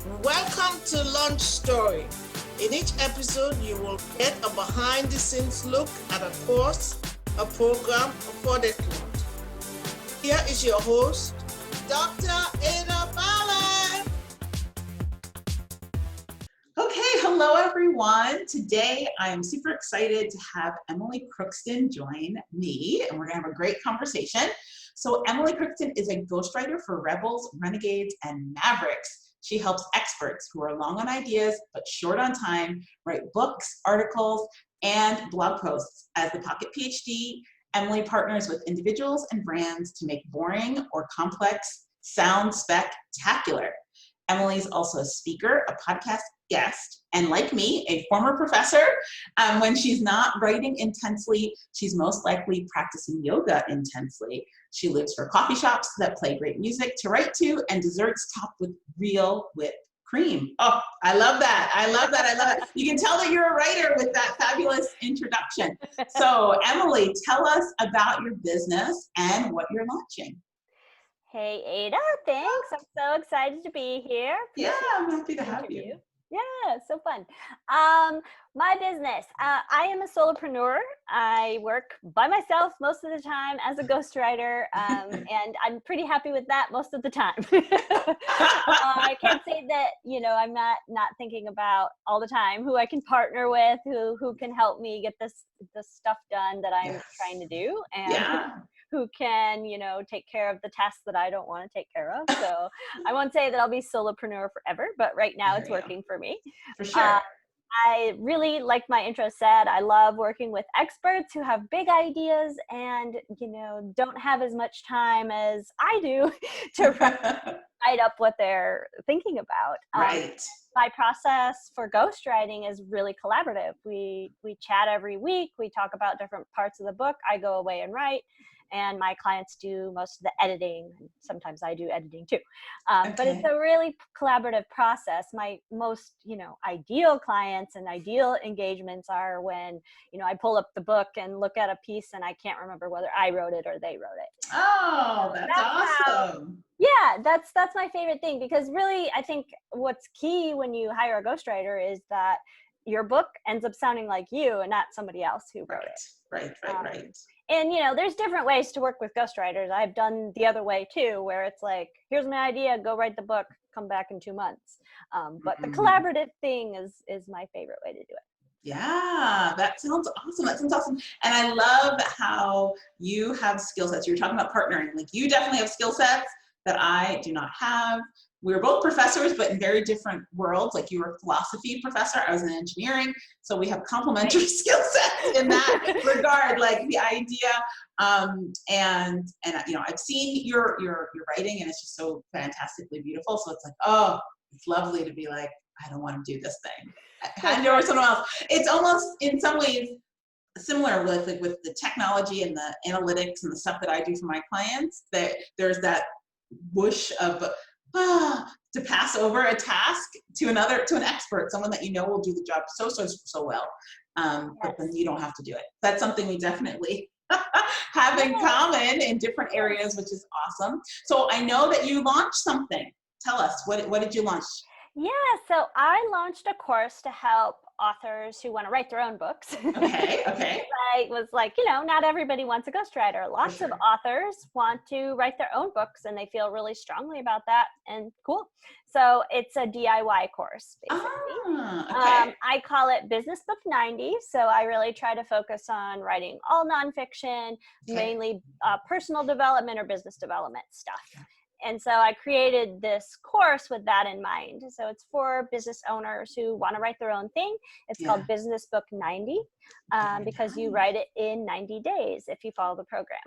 Welcome to Launch Story. In each episode, you will get a behind-the-scenes look at a course, a program, a product launch. Here is your host, Dr. Ada Barlatt. Okay, hello everyone. Today I am super excited to have Emily Crookston join me, and we're gonna have a great conversation. So Emily Crookston is a ghostwriter for rebels, renegades, and mavericks. She helps experts who are long on ideas but short on time write books, articles, and blog posts. As the Pocket PhD, Emily partners with individuals and brands to make boring or complex sound spectacular. Emily is also a speaker, a podcast guest, and like me, a former professor. When she's not writing intensely, she's most likely practicing yoga intensely. She lives for coffee shops that play great music to write to and desserts topped with real whipped cream. Oh, I love that. I love that. I love it. You can tell that you're a writer with that fabulous introduction. So Emily, tell us about your business and what you're launching. Hey, Ada, thanks. I'm so excited to be here. Yeah, I'm happy to have you. Yeah, so fun. My business, I am a solopreneur. I work by myself most of the time as a ghostwriter, and I'm pretty happy with that most of the time. I can't say that, I'm not thinking about all the time who I can partner with, who can help me get this stuff done that I'm trying to do, and who can, take care of the tasks that I don't want to take care of. So I won't say that I'll be solopreneur forever, but right now it's working for me. For sure. I really, like my intro said, I love working with experts who have big ideas and, don't have as much time as I do to write up what they're thinking about. Right. My process for ghostwriting is really collaborative. We chat every week. We talk about different parts of the book. I go away and write, and my clients do most of the editing. Sometimes I do editing too. But it's a really collaborative process. My most, ideal clients and ideal engagements are when, I pull up the book and look at a piece and I can't remember whether I wrote it or they wrote it. Oh, that's awesome. Yeah, that's my favorite thing, because really I think what's key when you hire a ghostwriter is that your book ends up sounding like you and not somebody else who wrote it. Right. And, there's different ways to work with ghostwriters. I've done the other way too, where it's like, here's my idea, go write the book, come back in 2 months. But the collaborative thing is my favorite way to do it. Yeah, that sounds awesome. And I love how you have skill sets. You were talking about partnering. Like, you definitely have skill sets that I do not have. We were both professors, but in very different worlds. Like, you were a philosophy professor, I was in engineering. So we have complementary skill sets in that regard, like the idea. And I've seen your writing, and it's just so fantastically beautiful. So it's like, oh, it's lovely to be like, I don't want to do this thing. Hand over to someone else. It's almost in some ways similar with the technology and the analytics and the stuff that I do for my clients, that there's that whoosh of to pass over a task to an expert, someone that will do the job so well. But then you don't have to do it. That's something we definitely have in common in different areas, which is awesome. So I know that you launched something. Tell us, what did you launch? Yeah, so I launched a course to help authors who want to write their own books. Okay. I was like, not everybody wants a ghostwriter. Lots of authors want to write their own books, and they feel really strongly about that, and cool. So it's a DIY course, basically. I call it Business Book 90. So I really try to focus on writing all nonfiction, mainly personal development or business development stuff. And so I created this course with that in mind. So it's for business owners who want to write their own thing. It's called Business Book 90, because you write it in 90 days if you follow the program.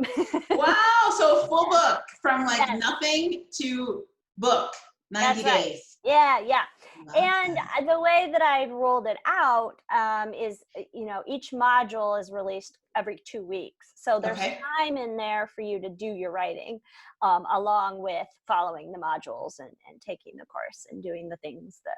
Wow, so a full book from nothing to book, 90 days. Yeah. And the way that I rolled it out is, each module is released every 2 weeks. So there's time in there for you to do your writing, along with following the modules and taking the course and doing the things that,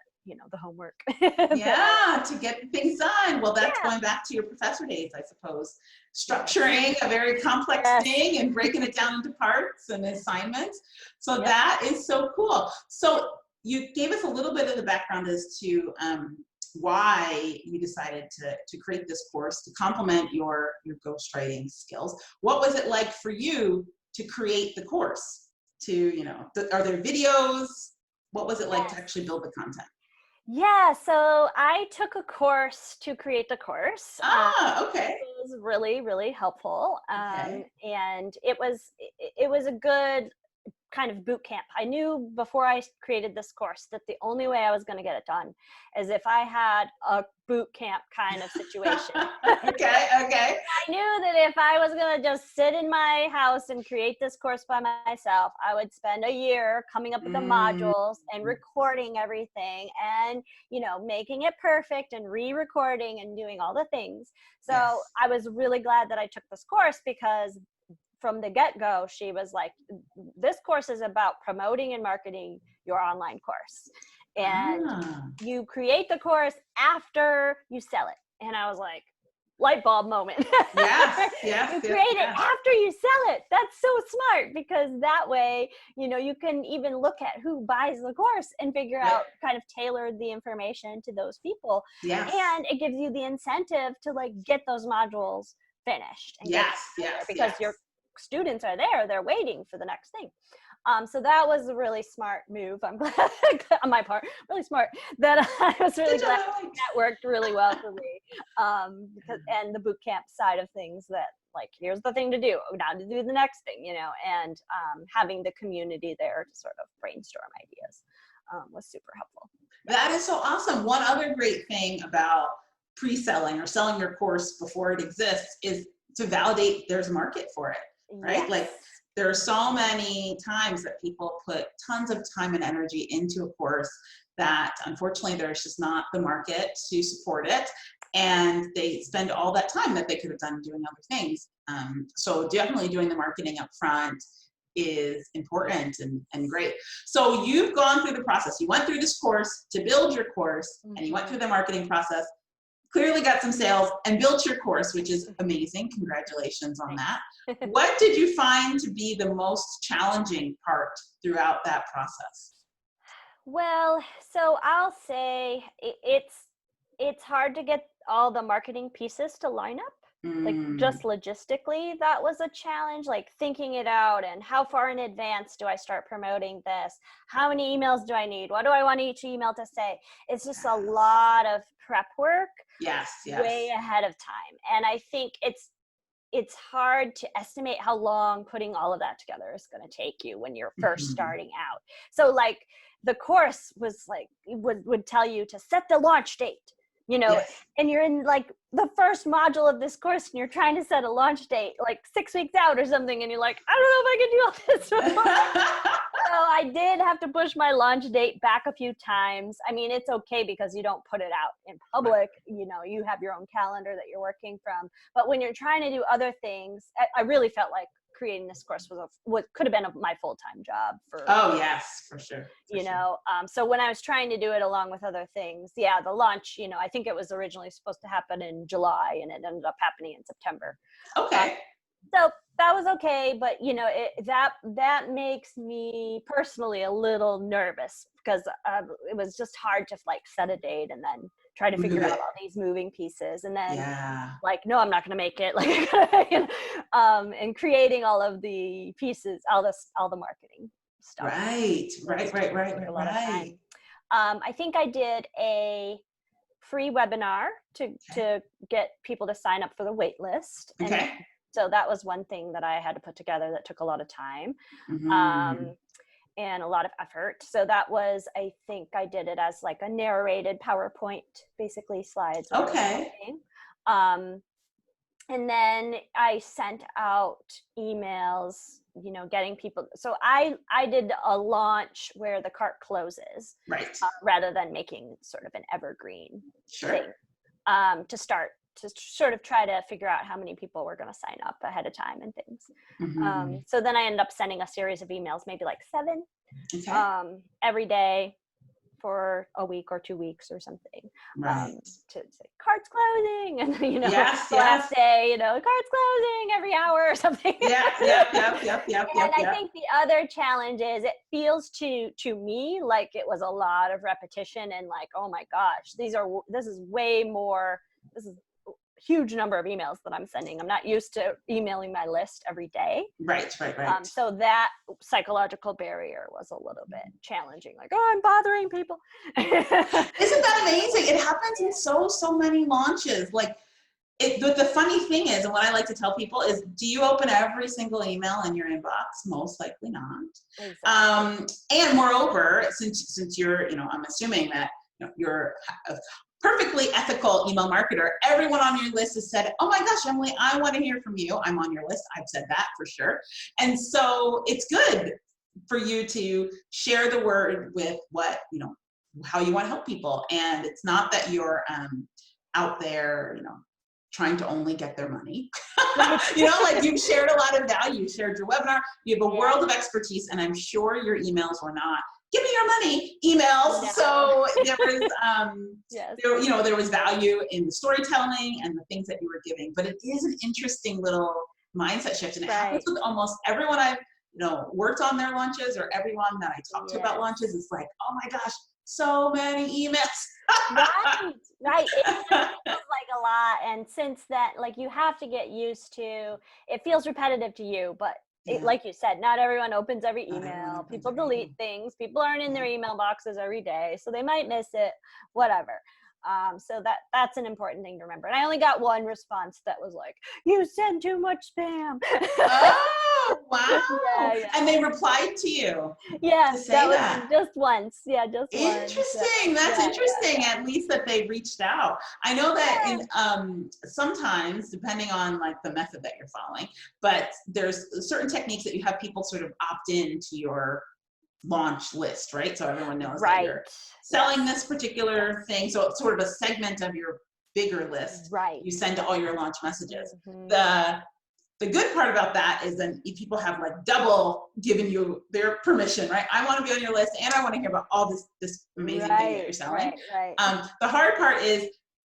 the homework. To get things done. Well, that's going back to your professor days, I suppose. Structuring a very complex thing and breaking it down into parts and assignments. So that is so cool. So you gave us a little bit of the background as to why you decided to create this course to complement your ghostwriting skills. What was it like for you to create the course? Are there videos? What was it like to actually build the content? Yeah, so I took a course to create the course. Okay. It was really, really helpful. Okay. And it was a good kind of boot camp. I knew before I created this course that the only way I was going to get it done is if I had a boot camp kind of situation. Okay. I knew that if I was going to just sit in my house and create this course by myself, I would spend a year coming up with the modules and recording everything and, making it perfect and re-recording and doing all the things. So Yes. I was really glad that I took this course because from the get-go, she was like, this course is about promoting and marketing your online course. And you create the course after you sell it. And I was like, light bulb moment. Yes. You create it after you sell it. That's so smart because that way, you can even look at who buys the course and figure out kind of tailor the information to those people. Yes. And it gives you the incentive to get those modules finished. And because your students are there, they're waiting for the next thing. So that was a really smart move. I'm glad on my part, really smart that I was really glad that worked really well for me. And the boot camp side of things that here's the thing to do, now to do the next thing, and having the community there to sort of brainstorm ideas was super helpful. That is so awesome. One other great thing about pre-selling or selling your course before it exists is to validate there's a market for it. Right? Yes. There are so many times that people put tons of time and energy into a course that unfortunately there's just not the market to support it. And they spend all that time that they could have done doing other things. So definitely doing the marketing up front is important and great. So you've gone through the process. You went through this course to build your course and you went through the marketing process. Clearly got some sales and built your course, which is amazing. Congratulations on that. What did you find to be the most challenging part throughout that process? Well, so I'll say it's hard to get all the marketing pieces to line up. Just logistically, that was a challenge, thinking it out and how far in advance do I start promoting this? How many emails do I need? What do I want each email to say? It's just a lot of prep work. Yes. Way ahead of time. And I think it's hard to estimate how long putting all of that together is going to take you when you're first starting out. So the course was would tell you to set the launch date. And you're in the first module of this course and you're trying to set a launch date 6 weeks out or something. And you're like, I don't know if I can do all this. So I did have to push my launch date back a few times. I mean, it's okay because you don't put it out in public. You have your own calendar that you're working from. But when you're trying to do other things, I really felt like creating this course was could have been my full-time job for. Oh yes, for sure. So when I was trying to do it along with other things, the launch, I think it was originally supposed to happen in July and it ended up happening in September. Okay. So that was okay, but that makes me personally a little nervous because it was just hard to set a date and then try to figure out all these moving pieces and then no, I'm not going to make it and creating all of the pieces, all the marketing stuff. Right. A lot of time. I think I did a free webinar to get people to sign up for the wait list. Okay. So that was one thing that I had to put together that took a lot of time and a lot of effort. So that was, I think I did it as a narrated PowerPoint, basically slides. Okay. And then I sent out emails, getting people. So I did a launch where the cart closes, right, rather than making sort of an evergreen thing to start. To sort of try to figure out how many people were going to sign up ahead of time and things. So then I ended up sending a series of emails, maybe 7, every day for a week or 2 weeks or something, Right. to say cards closing, and Yes, the yes. last day, cards closing every hour or something. Yep. And I think the other challenge is it feels to me like it was a lot of repetition and like, oh my gosh, this is way more, this is a huge number of emails that I'm sending. I'm not used to emailing my list every day. Right. So that psychological barrier was a little bit challenging. Like, oh, I'm bothering people. Isn't that amazing? It happens in so many launches. Like, the funny thing is, and what I like to tell people is, do you open every single email in your inbox? Most likely not. Exactly. And moreover, since you're, I'm assuming that you're a perfectly ethical email marketer, everyone on your list has said, oh my gosh, Emily, I want to hear from you. I'm on your list. I've said that for sure. And so it's good for you to share the word with what, how you want to help people. And it's not that you're out there, trying to only get their money. Like you've shared a lot of value. You shared your webinar. You have a world of expertise, and I'm sure your emails were not "give me your money" emails. No. So there was, there was value in the storytelling and the things that you were giving. But it is an interesting little mindset shift, and it happens with almost everyone I've worked on their launches, or everyone that I talk to about launches. It's like, oh my gosh, so many emails. Right. It feels like a lot. And since that, like, you have to get used to, it feels repetitive to you, but like you said, not everyone opens every email. People delete things. People aren't in their email boxes every day, so they might miss it, whatever. So that's an important thing to remember. And I only got one response that was like, you send too much spam. Oh, wow. Yeah. And they replied to you. Yes, that was just once. Yeah, just once. Interesting. That's interesting. At least that they reached out. I know that in sometimes, depending on like the method that you're following, but there's certain techniques that you have people sort of opt in to your launch list, right? So everyone knows that you're selling this particular thing. So it's sort of a segment of your bigger list. Right. You send to all your launch messages. The good part about that is then people have like double given you their permission, right? I want to be on your list, and I want to hear about all this amazing thing that you're selling. Right. The hard part is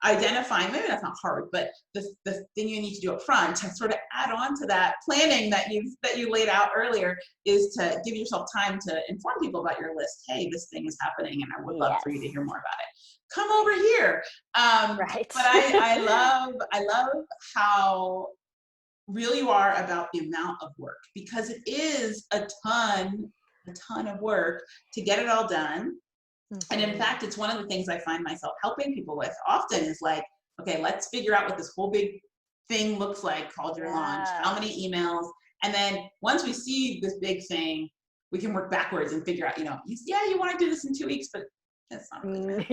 identifying, maybe that's not hard, but the thing you need to do up front to sort of add on to that planning that you laid out earlier is to give yourself time to inform people about your list. Hey, this thing is happening, and I would love for you to hear more about it. Come over here. But I love how real you are about the amount of work, because it is a ton of work to get it all done. And in fact, it's one of the things I find myself helping people with often is like, okay, let's figure out what this whole big thing looks like called your launch, how many emails. And then once we see this big thing, we can work backwards and figure out, you want to do this in 2 weeks, but that's not really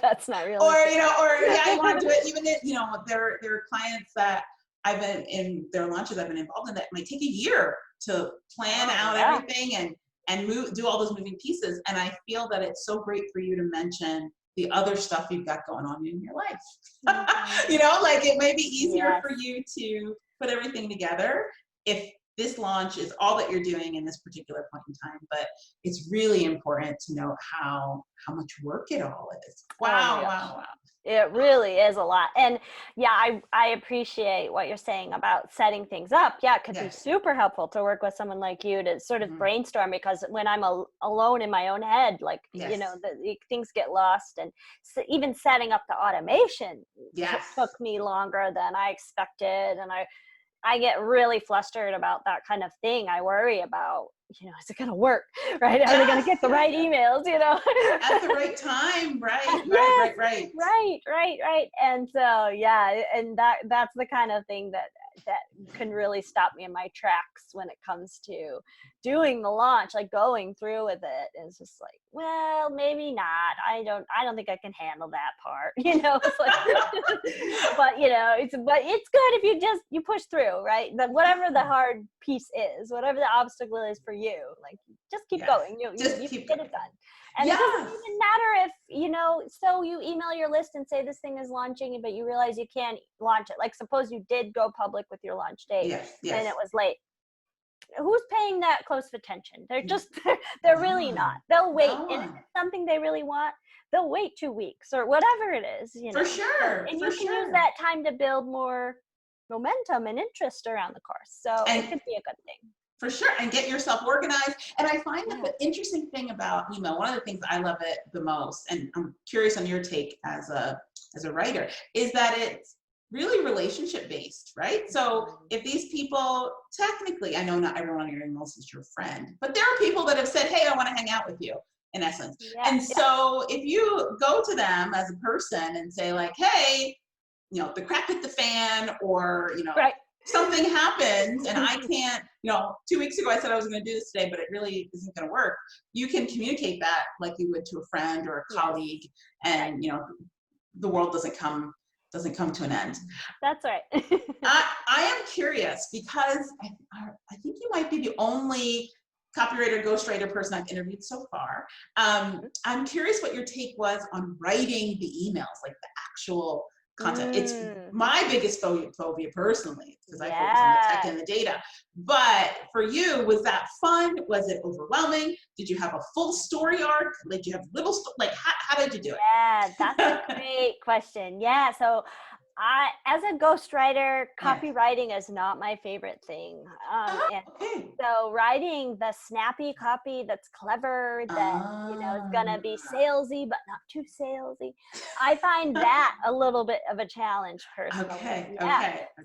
that's not really. Or you want to do it even if, there are clients that I've been in their launches I've been involved in that might take a year to plan out everything and do all those moving pieces. And I feel that it's so great for you to mention the other stuff you've got going on in your life. Like it may be easier for you to put everything together if this launch is all that you're doing in this particular point in time, but it's really important to know how much work it all is. Wow. It really is a lot. And I appreciate what you're saying about setting things up. Yeah, it could be super helpful to work with someone like you to sort of brainstorm, because when I'm alone in my own head, like, things get lost. And so even setting up the automation took me longer than I expected. And I get really flustered about that kind of thing. I worry about, is it going to work, right? Are they going to get the right emails, At the right time, right. And so, and that's the kind of thing that can really stop me in my tracks when it comes to doing the launch, like going through with it. It's just like, well, maybe not. I don't think I can handle that part, It's like, but it's good if you push through, right? Whatever the hard piece is, whatever the obstacle is for you, like just keep going. You get it done. And it doesn't even matter if, so you email your list and say this thing is launching, but you realize you can't launch it. Like suppose you did go public with your launch date and it was late. who's paying that close of attention? They're just, they're really not. They'll wait. No And if one. it's something they really want, they'll wait 2 weeks or whatever it is, you know. For sure. And For you can sure. use that time to build more momentum and interest around the course. So And it could be a good thing. For sure, and get yourself organized. And I find that the interesting thing about email, one of the things I love it the most, and I'm curious on your take as a writer, is that it's really relationship based, right? So if these people, technically, I know not everyone on your emails is your friend, but there are people that have said, hey, I want to hang out with you, in essence. And so if you go to them as a person and say like, hey, you know, the crap hit the fan, or, you know, something happens and I can't, you know, 2 weeks ago I said I was going to do this today, but it really isn't going to work. You can communicate that like you would to a friend or a colleague, and, you know, the world doesn't come to an end. That's right. I am curious, because I think you might be the only copywriter, ghostwriter person I've interviewed so far. I'm curious what your take was on writing the emails, like the actual content. It's my biggest phobia personally, because I focus on the tech and the data. But for you, was that fun? Was it overwhelming? Did you have a full story arc? Did you have little, how did you do it? Yeah, that's a great question. Yeah, so as a ghostwriter, copywriting is not my favorite thing. So writing the snappy copy that's clever, that you know is gonna be salesy but not too salesy, I find that a little bit of a challenge personally.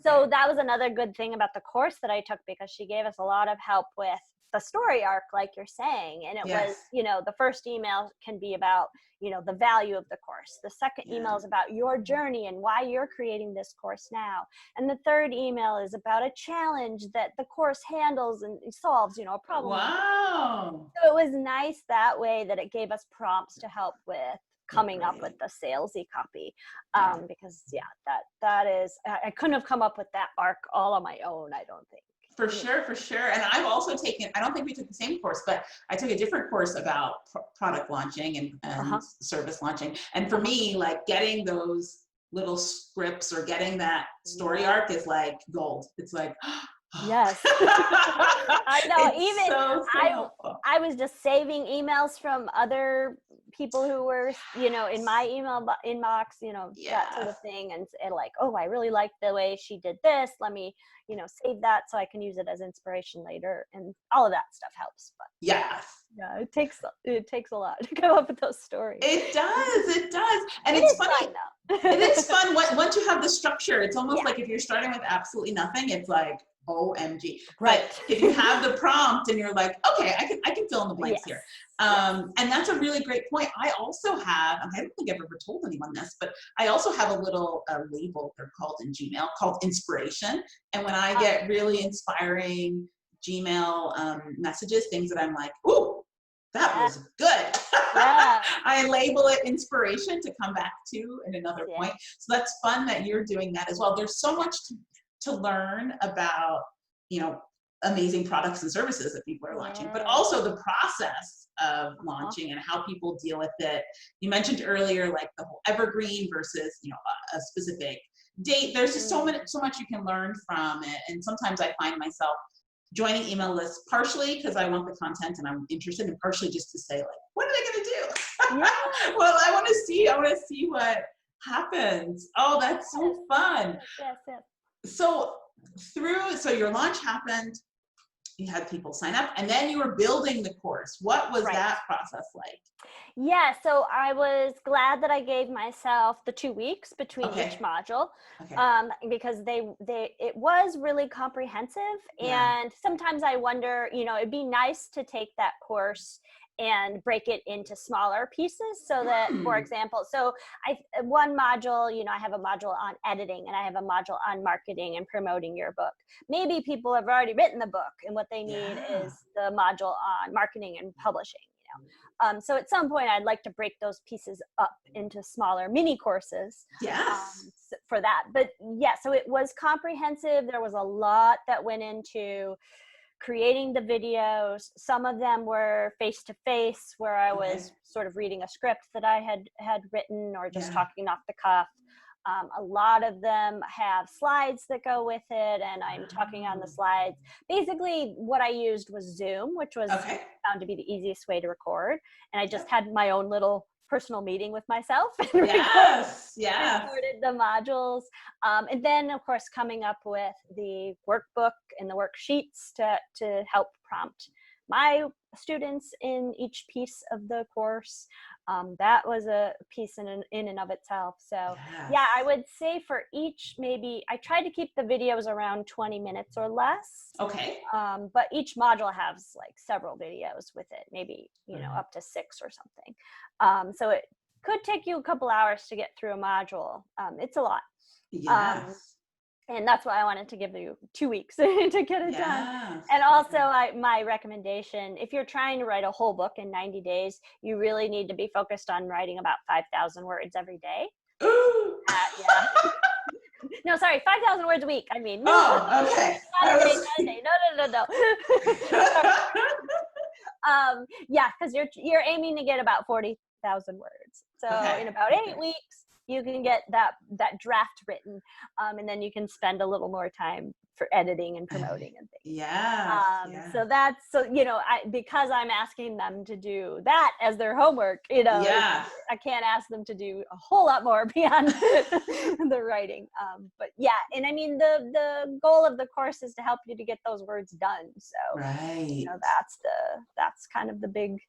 So that was another good thing about the course that I took, because she gave us a lot of help with the story arc, like you're saying. And it was, you know, the first email can be about, you know, the value of the course. The second email is about your journey and why you're creating this course now. And the third email is about a challenge that the course handles and solves, you know, a problem. Wow. So it was nice that way, that it gave us prompts to help with coming up with the salesy copy. Because that is, I couldn't have come up with that arc all on my own, I don't think. For sure, for sure. And I've also taken, I don't think we took the same course, but I took a different course about product launching and service launching. And for me, like getting those little scripts or getting that story arc is like gold. It's like, yes. I know. It's Even so I was just saving emails from other people who were, you know, in my email inbox, you know, that sort of thing. And like, oh, I really like the way she did this. Let me, you know, save that so I can use it as inspiration later. And all of that stuff helps. But yeah, it takes a lot to come up with those stories. It does. And it's funny. It is fun once you have the structure. It's almost like if you're starting with absolutely nothing, it's like, OMG. But if you have the prompt and you're like, okay, I can fill in the blanks here. And that's a really great point. I also have, I don't think I've ever told anyone this, but I also have a little label, they're called in Gmail, called inspiration. And when I get really inspiring Gmail messages, things that I'm like, ooh, that was good. I label it inspiration to come back to in another point. So that's fun that you're doing that as well. There's so much to learn about, you know, amazing products and services that people are launching, but also the process of launching and how people deal with it. You mentioned earlier, like the whole evergreen versus, you know, a specific date. There's just so much you can learn from it. And sometimes I find myself joining email lists partially because I want the content and I'm interested, and partially just to say like, what are they going to do? Well, I want to see what happens. Oh, that's so fun. So your launch happened, you had people sign up, and then you were building the course. What was that process like? Yeah, so I was glad that I gave myself the 2 weeks between each module, because it was really comprehensive. And sometimes I wonder, you know, it'd be nice to take that course and break it into smaller pieces so that, for example, one module, you know, I have a module on editing and I have a module on marketing and promoting your book. Maybe people have already written the book and what they need is the module on marketing and publishing, you know. So at some point I'd like to break those pieces up into smaller mini courses for that. But so it was comprehensive. There was a lot that went into creating the videos. Some of them were face-to-face, where I was sort of reading a script that I had written or just talking off the cuff. A lot of them have slides that go with it, and I'm talking on the slides. Basically, what I used was Zoom, which was found to be the easiest way to record. And I just had my own little personal meeting with myself and recorded the modules. And then, of course, coming up with the workbook and the worksheets to help prompt my students in each piece of the course. That was a piece in and of itself. So yeah, I would say for each, maybe I tried to keep the videos around 20 minutes or less. Okay. But each module has like several videos with it, maybe, you know, up to 6 or something. So it could take you a couple hours to get through a module. It's a lot. Yes. And that's why I wanted to give you 2 weeks to get it done. And also my recommendation, if you're trying to write a whole book in 90 days, you really need to be focused on writing about 5,000 words every day. No, sorry, 5,000 words a week. I mean, not a day. No. Yeah, because you're aiming to get about 40,000 words. So in about 8 weeks, you can get that draft written, and then you can spend a little more time for editing and promoting and things. So that's, so, you know, because I'm asking them to do that as their homework, you know, I can't ask them to do a whole lot more beyond the writing. But yeah, and I mean, the goal of the course is to help you to get those words done. So, you know, that's kind of the big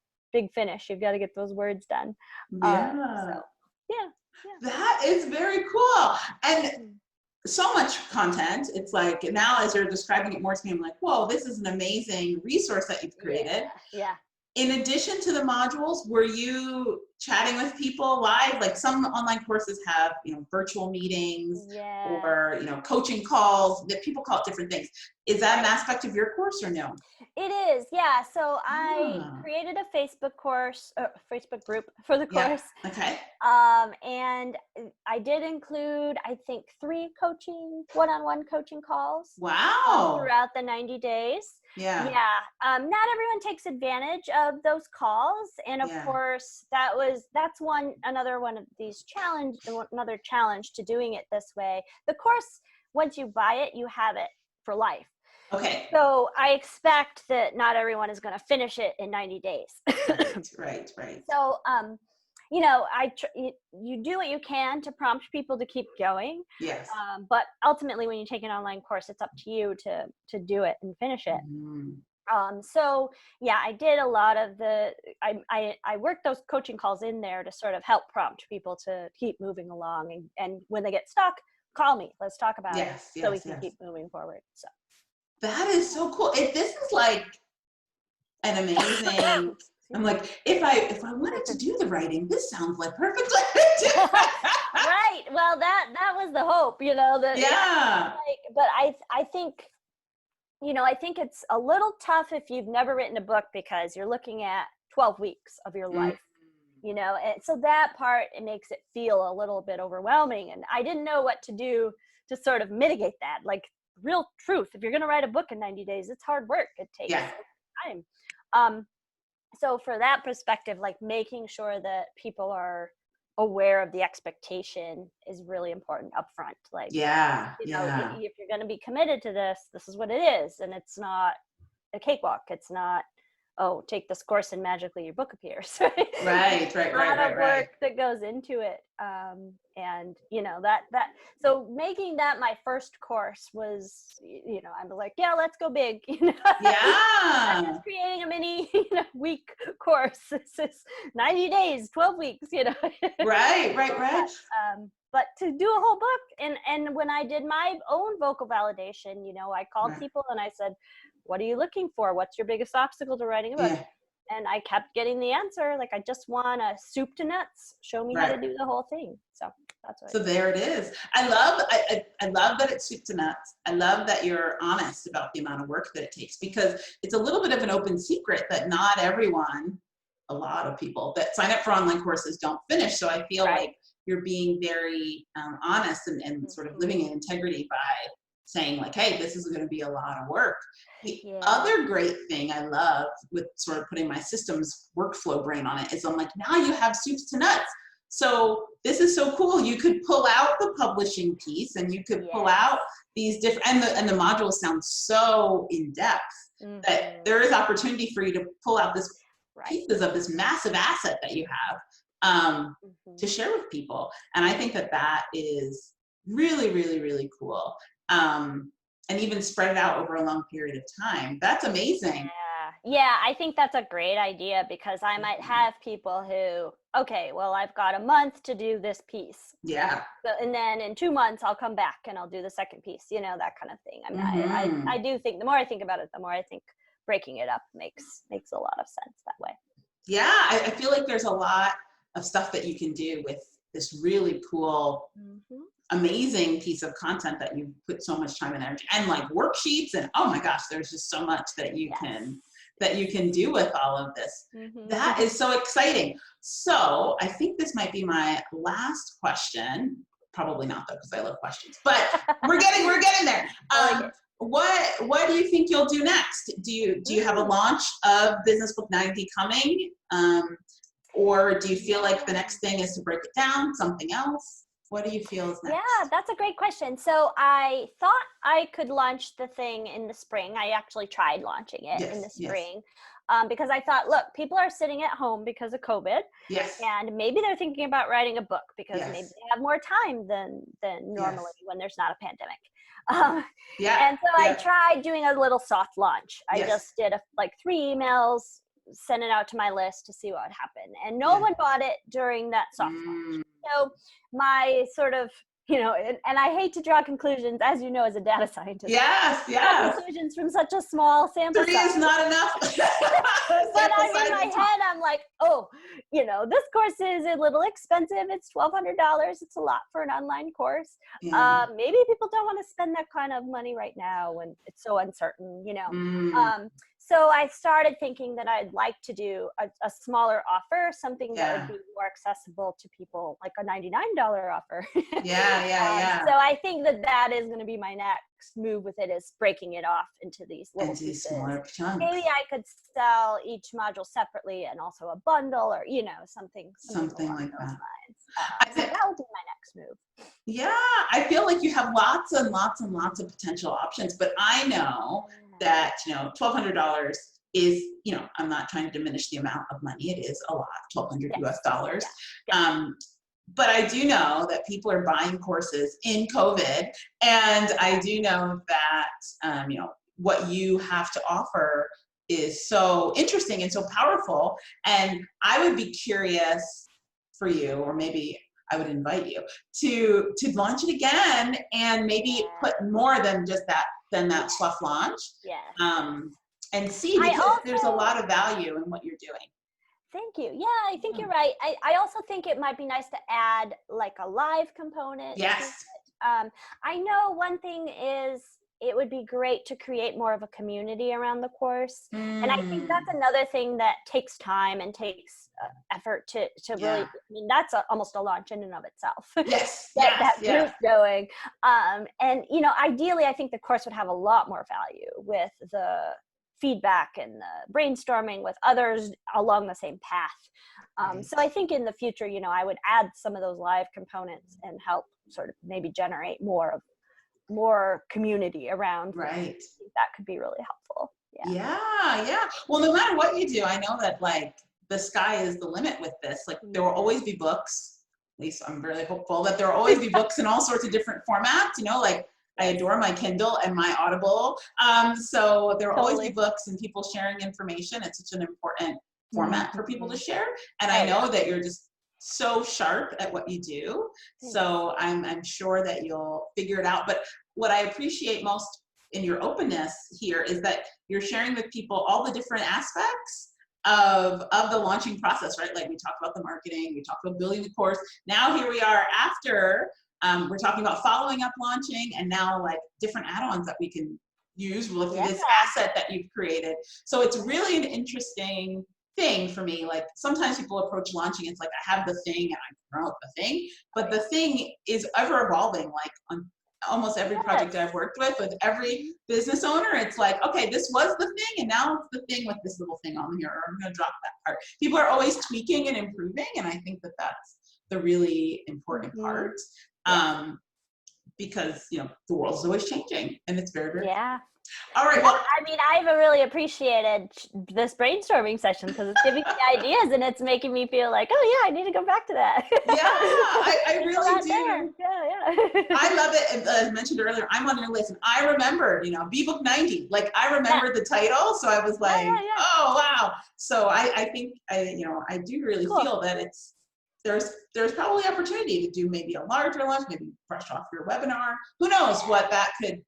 finish. You've got to get those words done. So, yeah. That is very cool. And so much content. It's like, now as you're describing it more to me, I'm like, whoa, this is an amazing resource that you've created. In addition to the modules, were you chatting with people live? Like some online courses have, you know, virtual meetings or, you know, coaching calls, that people call it different things. Is that an aspect of your course or no? It is, yeah. So I created a Facebook group for the course. And I did include, I think, 3 one-on-one coaching calls. Wow. Throughout the 90 days. Not everyone takes advantage of those calls, and of course that's another one of these another challenge to doing it this way. The course, once you buy it, you have it for life. So I expect that not everyone is going to finish it in 90 days. Right. So you know, you do what you can to prompt people to keep going. But ultimately, when you take an online course, it's up to you to do it and finish it. So yeah, I did a lot of I worked those coaching calls in there to sort of help prompt people to keep moving along. And when they get stuck, call me. Let's talk about it so we can keep moving forward. So that is so cool. This is like an amazing. I'm like, if I wanted to do the writing, this sounds like perfect. Right. Well, that was the hope, you know. But I think, you know, I think it's a little tough if you've never written a book, because you're looking at 12 weeks of your life, you know, and so that part, it makes it feel a little bit overwhelming. And I didn't know what to do to sort of mitigate that. Like, real truth, if you're going to write a book in 90 days, it's hard work. It takes time. So for that perspective, like making sure that people are aware of the expectation is really important up front. Like, you know, if you're going to be committed to this is what it is. And it's not a cakewalk. It's not, oh, take this course and magically your book appears. Right. A lot of work that goes into it. And you know, so making that my first course was, you know, I'm like, yeah, let's go big, you know. I'm just creating a mini, you know, week course. It's 90 days, 12 weeks, you know. Right. But to do a whole book, and when I did my own vocal validation, you know, I called people and I said, what are you looking for? What's your biggest obstacle to writing a book? And I kept getting the answer, like, I just want a soup to nuts. Show me how to do the whole thing. So that's what. So there it is. I love that it's soup to nuts. I love that you're honest about the amount of work that it takes, because it's a little bit of an open secret that not everyone, a lot of people that sign up for online courses don't finish. So I feel like you're being very honest and sort of living in integrity by saying like, hey, this is going to be a lot of work. The other great thing I love with sort of putting my systems workflow brain on it is I'm like, now you have soups to nuts. So this is so cool. You could pull out the publishing piece, and you could pull out these different, and the modules sound so in depth that there is opportunity for you to pull out this pieces of this massive asset that you have to share with people. And I think that that is really, really, really cool. And even spread it out over a long period of time. That's amazing. Yeah, I think that's a great idea, because I might have people who, okay, well, I've got a month to do this piece. Yeah. So, and then in 2 months, I'll come back and I'll do the second piece, you know, that kind of thing. I mean, I do think, the more I think about it, the more I think breaking it up makes a lot of sense that way. Yeah, I feel like there's a lot of stuff that you can do with this really cool, amazing piece of content that you put so much time and energy, and like worksheets, and oh my gosh, there's just so much that you can do with all of this. That is so exciting. So I think this might be my last question. Probably not though, because I love questions, but we're getting there. What do you think you'll do next? Do you have a launch of Business Book 90 coming? Or do you feel like the next thing is to break it down, something else? What do you feel is next? Yeah, that's a great question. So I thought I could launch the thing in the spring. I actually tried launching it in the spring because I thought, look, people are sitting at home because of COVID. Yes. And maybe they're thinking about writing a book because maybe they have more time than normally when there's not a pandemic. And so I tried doing a little soft launch. I just did like 3 emails, sent it out to my list to see what would happen. And no one bought it during that soft launch. So my sort of, you know, and I hate to draw conclusions, as you know, as a data scientist. Draw conclusions from such a small sample 3 size. is not enough. But I'm in my head, I'm like, oh, you know, this course is a little expensive. It's $1,200. It's a lot for an online course. Maybe people don't want to spend that kind of money right now when it's so uncertain, you know. So I started thinking that I'd like to do a smaller offer, something that would be more accessible to people, like a $99 offer. So I think that is going to be my next move with it, is breaking it off into these little pieces. Smaller chunks. Maybe I could sell each module separately and also a bundle, or, you know, something like those that. lines. So that would be my next move. Yeah, I feel like you have lots and lots and lots of potential options, but I know that, you know, $1,200 is, you know, I'm not trying to diminish the amount of money. It is a lot, $1,200 US dollars. But I do know that people are buying courses in COVID, and I do know that, you know, what you have to offer is so interesting and so powerful. And I would be curious for you, or maybe I would invite you to launch it again, and maybe put more than just that soft launch. And see, because there's a lot of value in what you're doing. Thank you. Yeah, I think you're right. I also think it might be nice to add like a live component. Yes. I know one thing is it would be great to create more of a community around the course. And I think that's another thing that takes time and takes effort to really, I mean, that's almost a launch in and of itself. That group going. And, you know, ideally, I think the course would have a lot more value with the feedback and the brainstorming with others along the same path. So I think in the future, you know, I would add some of those live components and help sort of maybe generate more community around. Right. I think that could be really helpful. Yeah. Well, no matter what you do, I know that like the sky is the limit with this. Like there will always be books. At least I'm really hopeful that there will always be books in all sorts of different formats. You know, like I adore my Kindle and my Audible. So there will always be books and people sharing information. It's such an important format for people to share. And I know that you're just so sharp at what you do. So I'm sure that you'll figure it out. But what I appreciate most in your openness here is that you're sharing with people all the different aspects of the launching process, right? Like we talked about the marketing, we talked about building the course. Now here we are after, we're talking about following up launching, and now like different add-ons that we can use with this asset that you've created. So it's really an interesting thing for me. Like sometimes people approach launching, it's like I have the thing and I promote the thing, but the thing is ever evolving. Like on almost every project I've worked with every business owner, it's like, okay, this was the thing and now it's the thing with this little thing on here, or I'm going to drop that part. People are always tweaking and improving, and I think that that's the really important Mhm. part. Because the world is always changing, and it's very, very Yeah. all right. Yeah, Well, I mean, I've really appreciated this brainstorming session because it's giving me ideas and it's making me feel like, oh yeah, I need to go back to that. yeah, I There's a really lot do. there. Yeah. I love it. And, as mentioned earlier, I'm on your list, and I remembered, B-Book 90. Like, I remembered the title, so I was like, yeah. oh wow. So I think I do really Cool. feel that there's probably opportunity to do maybe a larger launch, maybe fresh off your webinar. Who knows what that could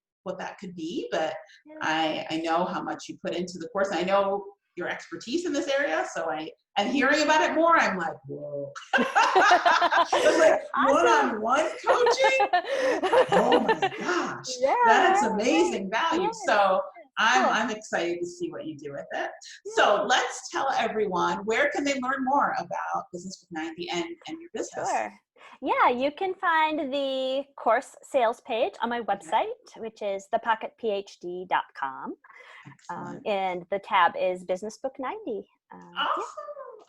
be? But Yeah. I know how much you put into the course. I know your expertise in this area, so and hearing about it more, I'm like, whoa. It's like one-on-one coaching. Oh my gosh, Yeah, that's amazing value. Yeah. So I'm Cool. excited to see what you do with it. So let's tell everyone, where can they learn more about Business with 90 and your business? Sure. Yeah, you can find the course sales page on my website, which is thepocketphd.com. Excellent. And the tab is Business Book 90.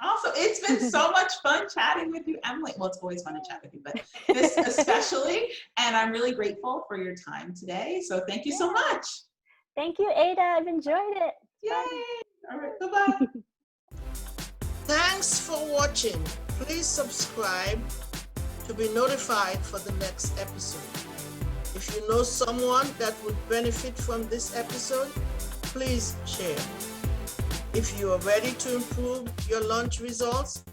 Awesome. It's been so much fun chatting with you, Emily. Well, it's always fun to chat with you, but this especially. And I'm really grateful for your time today. So thank you so much. Thank you, Ada. I've enjoyed it. Yay. Bye. All right. Bye-bye. Thanks for watching. Please subscribe to be notified for the next episode. If you know someone that would benefit from this episode, please share. If you are ready to improve your launch results,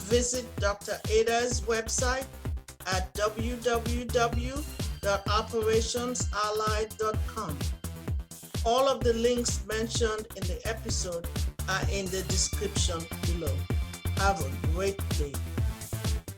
visit Dr. Ada's website at www.operationsallied.com. All of the links mentioned in the episode are in the description below. Have a great day.